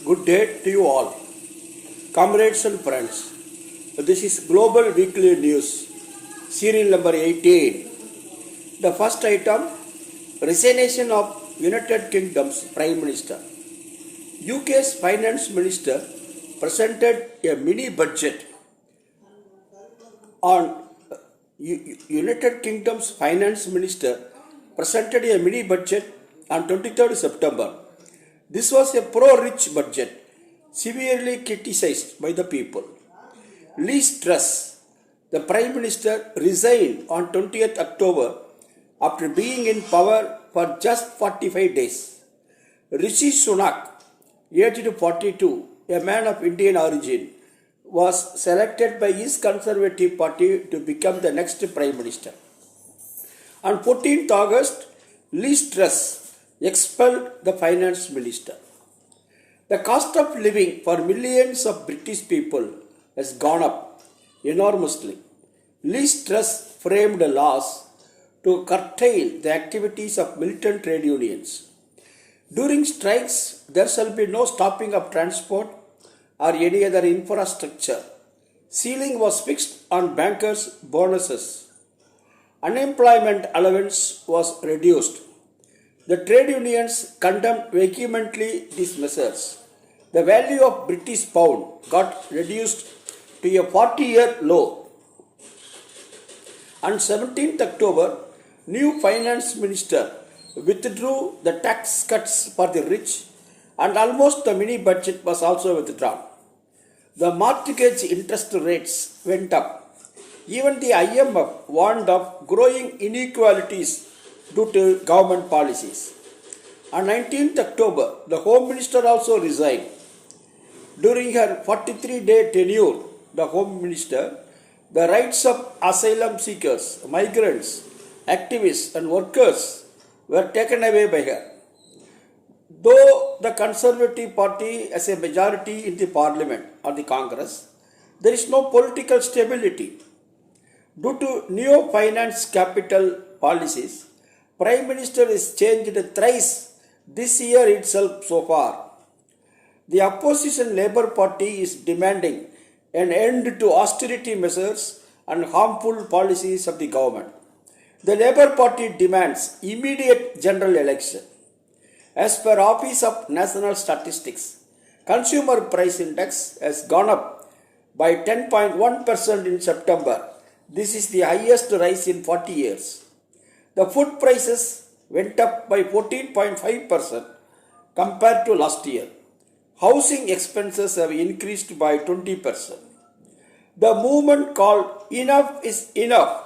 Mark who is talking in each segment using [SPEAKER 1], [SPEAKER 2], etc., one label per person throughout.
[SPEAKER 1] Good day to you all. Comrades and friends, this is Global Weekly News, serial number 18. The first item, resignation of United Kingdom's Prime Minister. UK's Finance Minister presented a mini budget on United Kingdom's Finance Minister presented a mini budget on 23rd September. This was a pro-rich budget, severely criticized by the people. Liz Truss, the Prime Minister, resigned on 20th October after being in power for just 45 days. Rishi Sunak, aged 42, a man of Indian origin, was selected by his Conservative Party to become the next Prime Minister. On 14th August, Liz Truss expelled the Finance Minister. The cost of living for millions of British people has gone up enormously. Liz Truss framed laws to curtail the activities of militant trade unions. During strikes, there shall be no stopping of transport or any other infrastructure. Ceiling was fixed on bankers' bonuses. Unemployment allowance was reduced. The trade unions condemned vehemently these measures. The value of British pound got reduced to a 40-year low. On 17th October, new finance minister withdrew the tax cuts for the rich, and almost the mini budget was also withdrawn. The mortgage interest rates went up. Even the IMF warned of growing inequalities due to government policies. On 19th October, the Home Minister also resigned. During her 43-day tenure, the Home Minister, the rights of asylum seekers, migrants, activists and workers were taken away by her. Though the Conservative Party has a majority in the Parliament or the Congress, there is no political stability. Due to neo-finance capital policies, Prime Minister is changed thrice this year itself so far. The opposition Labour Party is demanding an end to austerity measures and harmful policies of the government. The Labour Party demands immediate general election. As per Office of National Statistics, Consumer Price Index has gone up by 10.1% in September. This is the highest rise in 40 years. The food prices went up by 14.5% compared to last year. Housing expenses have increased by 20%. The movement called Enough is Enough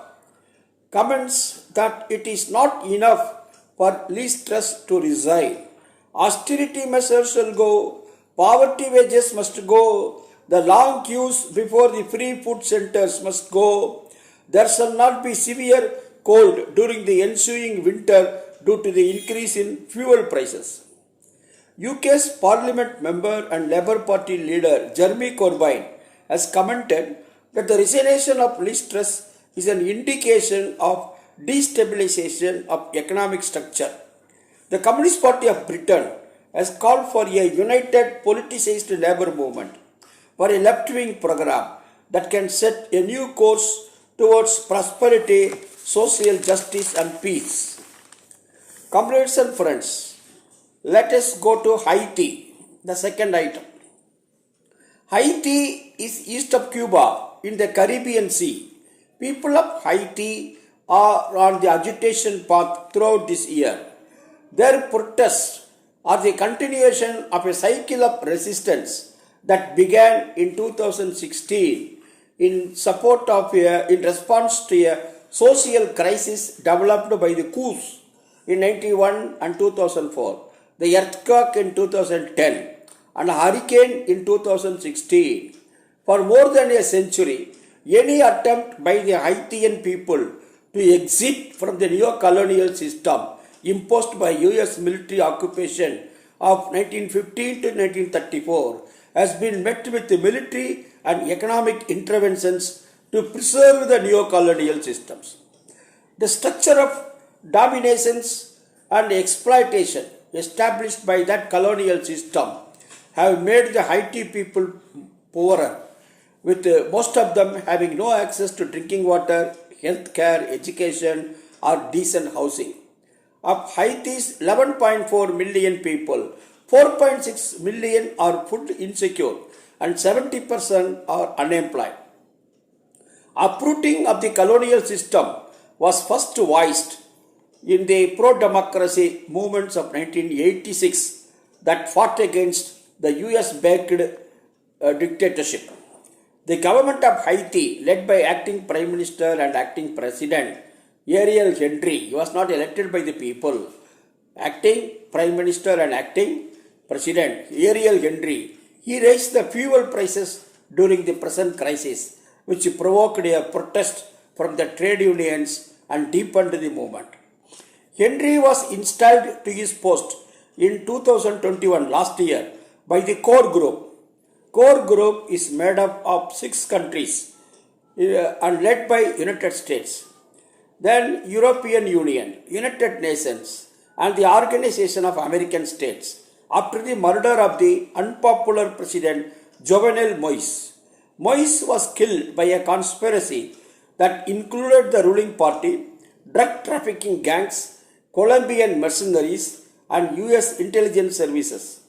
[SPEAKER 1] comments that it is not enough for Liz Truss to resign. Austerity measures shall go, poverty wages must go, the long queues before the free food centers must go, there shall not be severe cold during the ensuing winter due to the increase in fuel prices. UK's Parliament member and Labour Party leader Jeremy Corbyn has commented that the resignation of Liz Truss is an indication of destabilization of economic structure. The Communist Party of Britain has called for a united politicized labour movement for a left-wing program that can set a new course towards prosperity, social justice and peace. Comrades and friends, let us go to Haiti, the second item. Haiti is east of Cuba in the Caribbean Sea. People of Haiti are on the agitation path throughout this year. Their protests are the continuation of a cycle of resistance that began in 2016 in response to a social crisis developed by the coups in 1991 and 2004, the earthquake in 2010, and a hurricane in 2016. For more than a century, any attempt by the Haitian people to exit from the neo-colonial system imposed by US military occupation of 1915 to 1934 has been met with military and economic interventions to preserve the neo-colonial systems. The structure of dominations and exploitation established by that colonial system have made the Haiti people poorer, with most of them having no access to drinking water, health care, education, or decent housing. Of Haiti's 11.4 million people, 4.6 million are food insecure and 70% are unemployed. Uprooting of the colonial system was first voiced in the pro-democracy movements of 1986 that fought against the US-backed dictatorship. The government of Haiti, led by acting Prime Minister and acting President Ariel Henry, he was not elected by the people. Acting Prime Minister and acting President Ariel Henry, he raised the fuel prices during the present crisis, which provoked a protest from the trade unions and deepened the movement. Henry was installed to his post in 2021 last year by the core group. Core group is made up of 6 countries and led by United States, then European Union, United Nations, and the Organization of American States after the murder of the unpopular President Jovenel Moïse. Moïse was killed by a conspiracy that included the ruling party, drug trafficking gangs, Colombian mercenaries, and US intelligence services.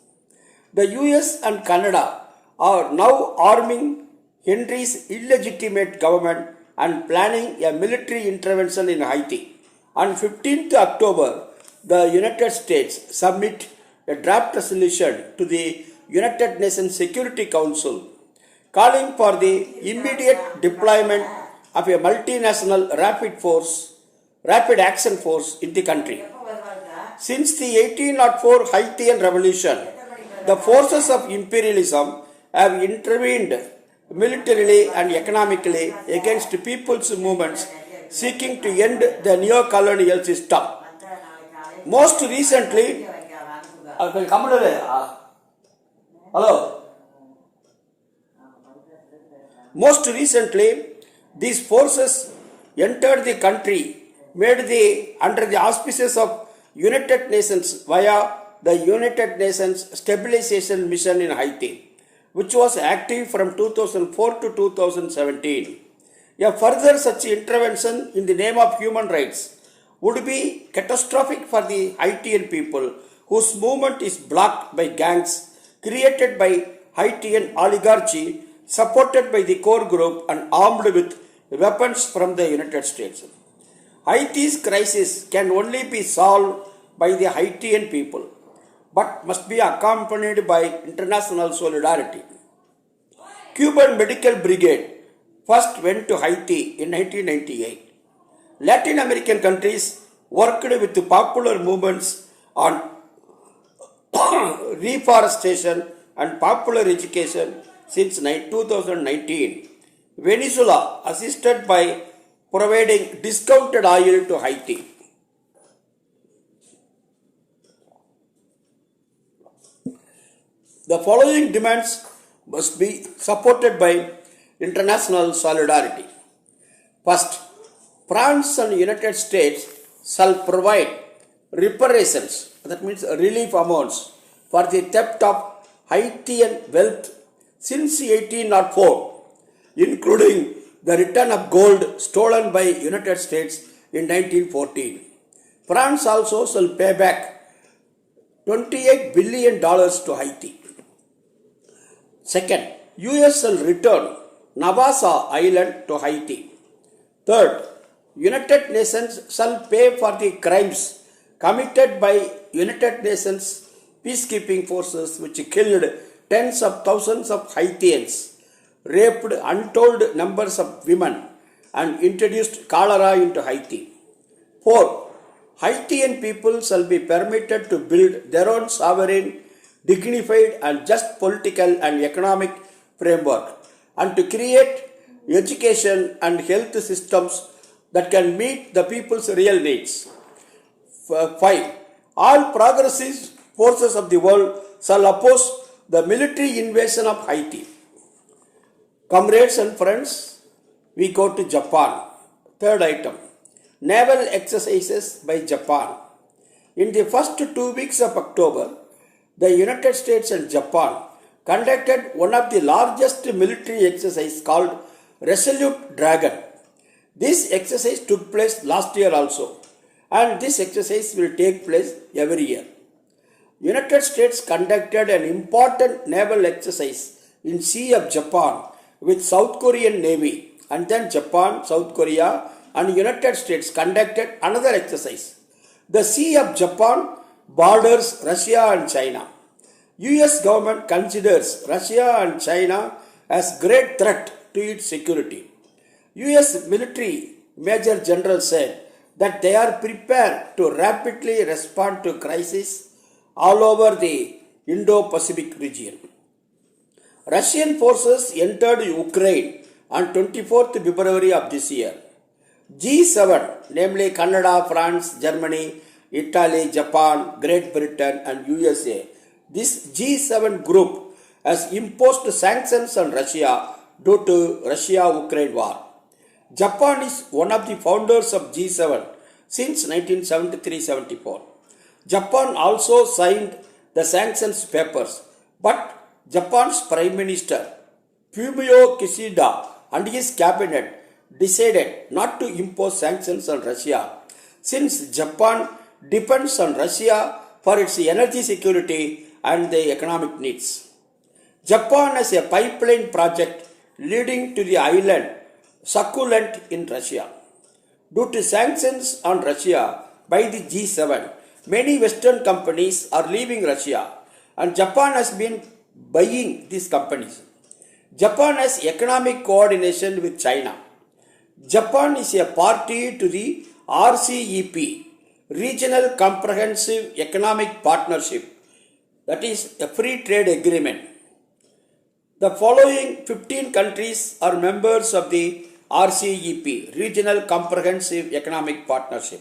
[SPEAKER 1] The US and Canada are now arming Henry's illegitimate government and planning a military intervention in Haiti. On 15th October, the United States submit a draft resolution to the United Nations Security Council calling for the immediate deployment of a multinational rapid action force in the country. Since the 1804 Haitian Revolution, the forces of imperialism have intervened militarily and economically against people's movements seeking to end the neo-colonial system. Most recently, these forces entered the country under the auspices of United Nations via the United Nations Stabilization Mission in Haiti, which was active from 2004 to 2017. A further such intervention in the name of human rights would be catastrophic for the Haitian people, whose movement is blocked by gangs created by Haitian oligarchy, supported by the core group and armed with weapons from the United States. Haiti's crisis can only be solved by the Haitian people, but must be accompanied by international solidarity. Cuban Medical Brigade first went to Haiti in 1998. Latin American countries worked with the popular movements on reforestation and popular education since 2019. Venezuela assisted by providing discounted oil to Haiti. The following demands must be supported by international solidarity. First, France and United States shall provide reparations, that means relief amounts, for the theft of Haitian wealth since 1804, including the return of gold stolen by United States in 1914. France also shall pay back $28 billion to Haiti. Second, US shall return Navassa Island to Haiti. Third, United Nations shall pay for the crimes committed by United Nations peacekeeping forces which killed tens of thousands of Haitians, raped untold numbers of women, and introduced cholera into Haiti. Fourth, Haitian people shall be permitted to build their own sovereign, dignified and just political and economic framework, and to create education and health systems that can meet the people's real needs. 5. All progressive forces of the world shall oppose the military invasion of Haiti. Comrades and friends, we go to Japan. Third item, naval exercises by Japan. In the first 2 weeks of October, the United States and Japan conducted one of the largest military exercises called Resolute Dragon. This exercise took place last year also, and this exercise will take place every year. United States conducted an important naval exercise in Sea of Japan with South Korean Navy, and then Japan, South Korea and United States conducted another exercise. The Sea of Japan borders Russia and China. US government considers Russia and China as great threat to its security. US military Major General said that they are prepared to rapidly respond to crises all over the Indo-Pacific region. Russian forces entered Ukraine on 24th February of this year. G7, namely Canada, France, Germany, Italy, Japan, Great Britain and USA, this G7 group has imposed sanctions on Russia due to Russia-Ukraine war. Japan is one of the founders of G7 since 1973-74. Japan also signed the sanctions papers, but Japan's Prime Minister Fumio Kishida and his cabinet decided not to impose sanctions on Russia since Japan depends on Russia for its energy security and the economic needs. Japan has a pipeline project leading to the island Sakhalin in Russia. Due to sanctions on Russia by the G7, many Western companies are leaving Russia and Japan has been buying these companies. Japan has economic coordination with China. Japan is a party to the RCEP, Regional Comprehensive Economic Partnership, that is a free trade agreement. The following 15 countries are members of the RCEP, Regional Comprehensive Economic Partnership: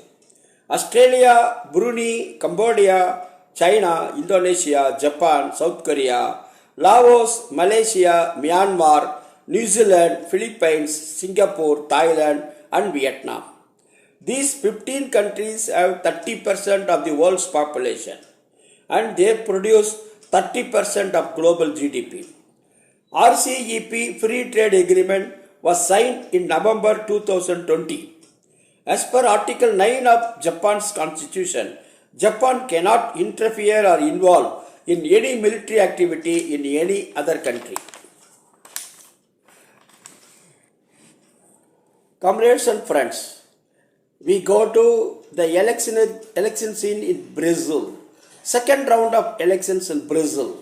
[SPEAKER 1] Australia, Brunei, Cambodia, China, Indonesia, Japan, South Korea, Laos, Malaysia, Myanmar, New Zealand, Philippines, Singapore, Thailand and Vietnam. These 15 countries have 30% of the world's population and they produce 30% of global GDP. RCEP Free Trade Agreement was signed in November 2020. As per Article 9 of Japan's Constitution, Japan cannot interfere or involve in any military activity in any other country. Comrades and friends, we go to the election scene in Brazil. Second round of elections in Brazil.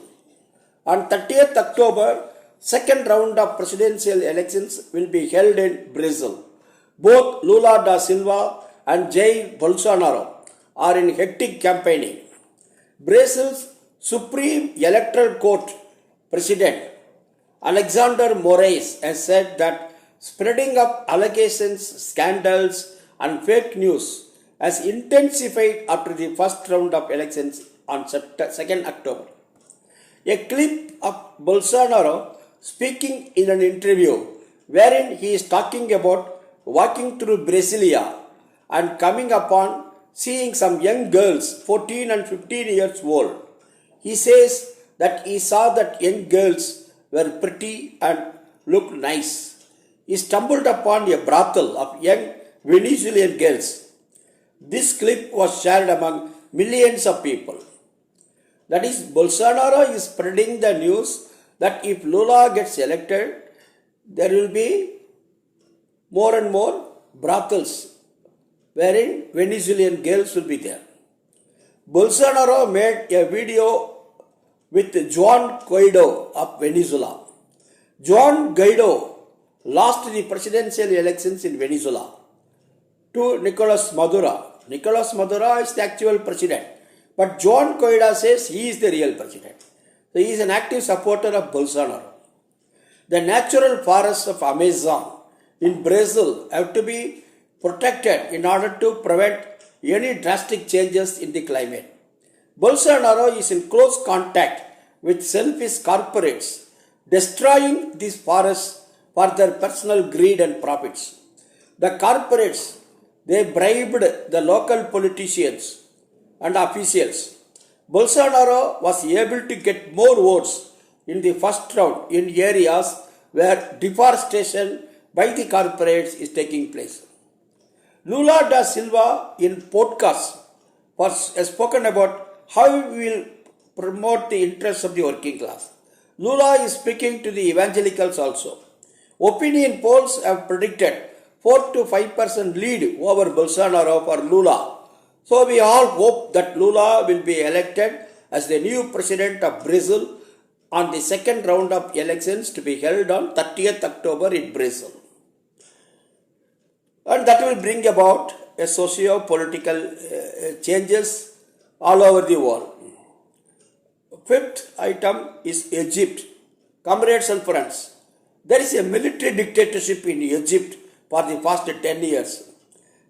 [SPEAKER 1] On 30th October, second round of presidential elections will be held in Brazil. Both Lula da Silva and Jair Bolsonaro are in hectic campaigning. Brazil's Supreme Electoral Court President Alexander Moraes has said that spreading of allegations, scandals and fake news has intensified after the first round of elections on 2nd October. A clip of Bolsonaro speaking in an interview wherein he is talking about walking through Brasilia and coming upon seeing some young girls 14 and 15 years old. He says that he saw that young girls were pretty and looked nice. He stumbled upon a brothel of young Venezuelan girls. This clip was shared among millions of people. That is, Bolsonaro is spreading the news that if Lula gets elected, there will be more and more brothels wherein Venezuelan girls will be there. Bolsonaro made a video with Juan Guaido of Venezuela. Juan Guaido lost the presidential elections in Venezuela to Nicolas Maduro. Nicolas Maduro is the actual president, but Juan Guaido says he is the real president. So he is an active supporter of Bolsonaro. The natural forests of Amazon in Brazil have to be protected in order to prevent any drastic changes in the climate. Bolsonaro is in close contact with selfish corporates, destroying these forests for their personal greed and profits. The corporates, they bribed the local politicians and officials. Bolsonaro was able to get more votes in the first round in areas where deforestation by the corporates is taking place. Lula da Silva in podcast has spoken about how we will promote the interests of the working class. Lula is speaking to the evangelicals also. Opinion polls have predicted 4 to 5% lead over Bolsonaro for Lula. So we all hope that Lula will be elected as the new president of Brazil on the second round of elections to be held on 30th October in Brazil. And that will bring about a socio-political changes all over the world. Fifth item is Egypt. Comrades and friends, there is a military dictatorship in Egypt for the past 10 years.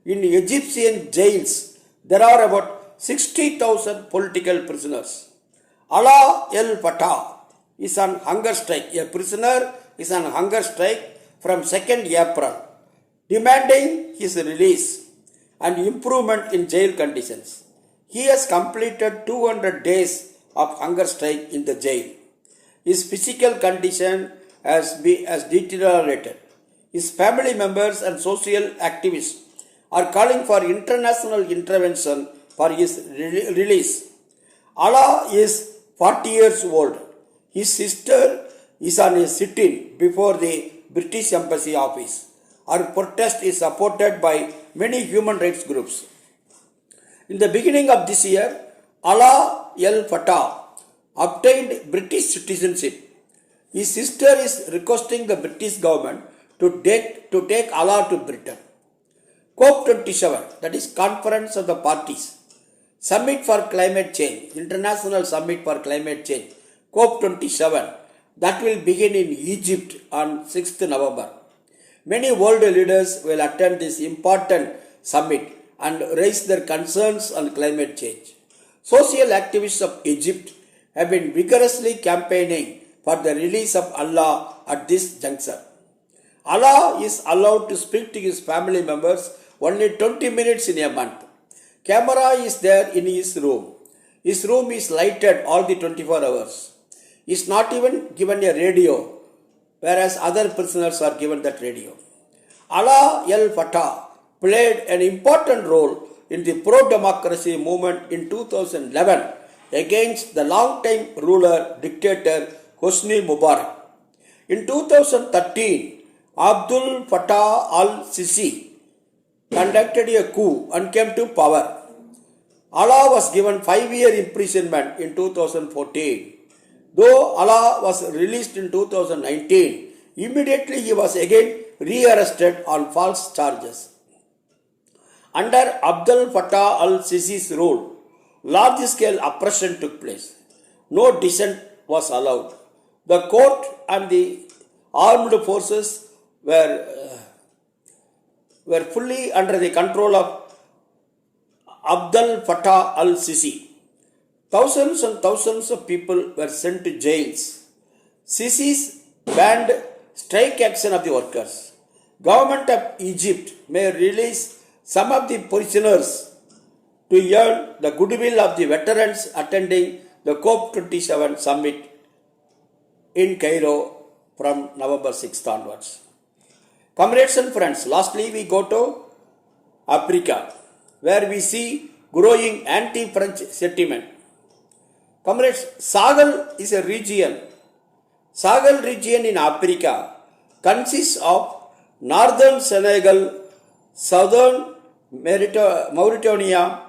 [SPEAKER 1] In Egyptian jails, there are about 60,000 political prisoners. Alaa el-Fatah is on hunger strike. A prisoner is on hunger strike from 2nd April, demanding his release and improvement in jail conditions. He has completed 200 days of hunger strike in the jail. His physical condition has deteriorated. His family members and social activists are calling for international intervention for his release. Alaa is 40 years old. His sister is on a sit-in before the British Embassy office. Her protest is supported by many human rights groups. In the beginning of this year, Alaa el-Fatah obtained British citizenship. His sister is requesting the British government to take Alaa to Britain. COP27, that is Conference of the Parties, Summit for Climate Change, International Summit for Climate Change, COP27, that will begin in Egypt on 6th November. Many world leaders will attend this important summit and raise their concerns on climate change. Social activists of Egypt have been vigorously campaigning for the release of Alaa at this juncture. Alaa is allowed to speak to his family members only 20 minutes in a month. Camera is there in his room. His room is lighted all the 24 hours. He is not even given a radio, whereas other prisoners are given that radio. Alaa el-Fatah played an important role in the pro-democracy movement in 2011 against the long-time ruler dictator Hosni Mubarak. In 2013, Abdul Fattah al-Sisi conducted a coup and came to power. Alaa was given 5-year imprisonment in 2014. Though Alaa was released in 2019, immediately he was again re-arrested on false charges. Under Abdul Fattah al-Sisi's rule, large-scale oppression took place. No dissent was allowed. The court and the armed forces were fully under the control of Abdul Fattah al-Sisi. Thousands and thousands of people were sent to jails. Sisi's banned strike action of the workers. Government of Egypt may release some of the prisoners to earn the goodwill of the veterans attending the COP27 summit in Cairo from November 6th onwards. Comrades and friends, lastly we go to Africa, where we see growing anti-French sentiment. Comrades, Sahel is a region. Sahel region in Africa consists of northern Senegal, southern Mauritania,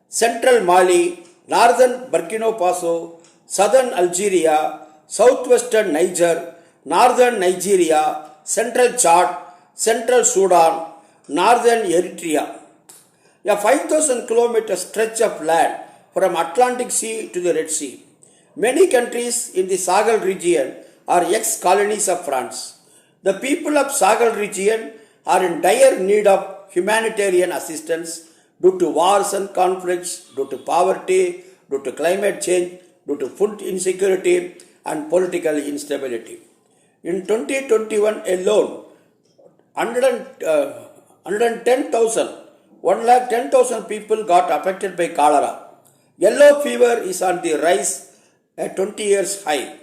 [SPEAKER 1] central Mali, northern Burkina Faso, southern Algeria, southwestern Niger, northern Nigeria, central Chad, central Sudan, northern Eritrea. A 5,000 kilometer stretch of land from Atlantic Sea to the Red Sea. Many countries in the Sahel region are ex-colonies of France. The people of Sahel region are in dire need of humanitarian assistance due to wars and conflicts, due to poverty, due to climate change, due to food insecurity and political instability. In 2021 alone, 110,000 people got affected by cholera. Yellow fever is on the rise at 20 years high.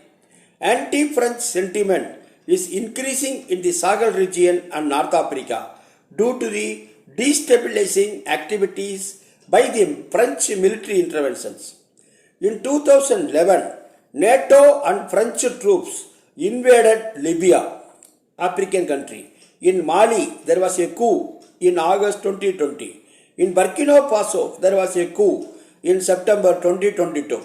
[SPEAKER 1] Anti-French sentiment is increasing in the Sahel region and North Africa due to the destabilizing activities by the French military interventions. In 2011, NATO and French troops invaded Libya, African country. In Mali, there was a coup in August 2020. In Burkina Faso, there was a coup in September 2022.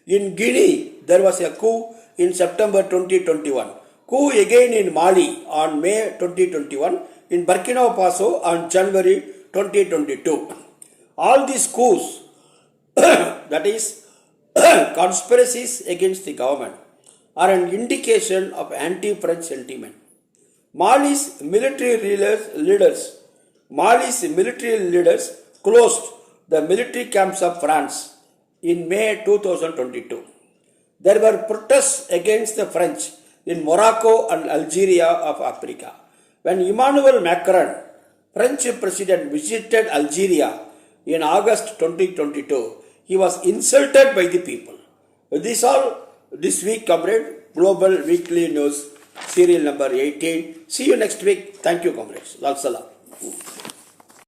[SPEAKER 1] In Guinea, there was a coup in September 2021. Coup again in Mali on May 2021. In Burkina Faso on January 2022. All these coups, that is, conspiracies against the government, are an indication of anti-French sentiment. Mali's military leaders closed the military camps of France in May 2022. There were protests against the French in Morocco and Algeria of Africa. When Emmanuel Macron, French president, visited Algeria in August 2022, he was insulted by the people. This all this week, comrade. Global Weekly News, serial number 18. See you next week. Thank you, comrades. Lal Salam.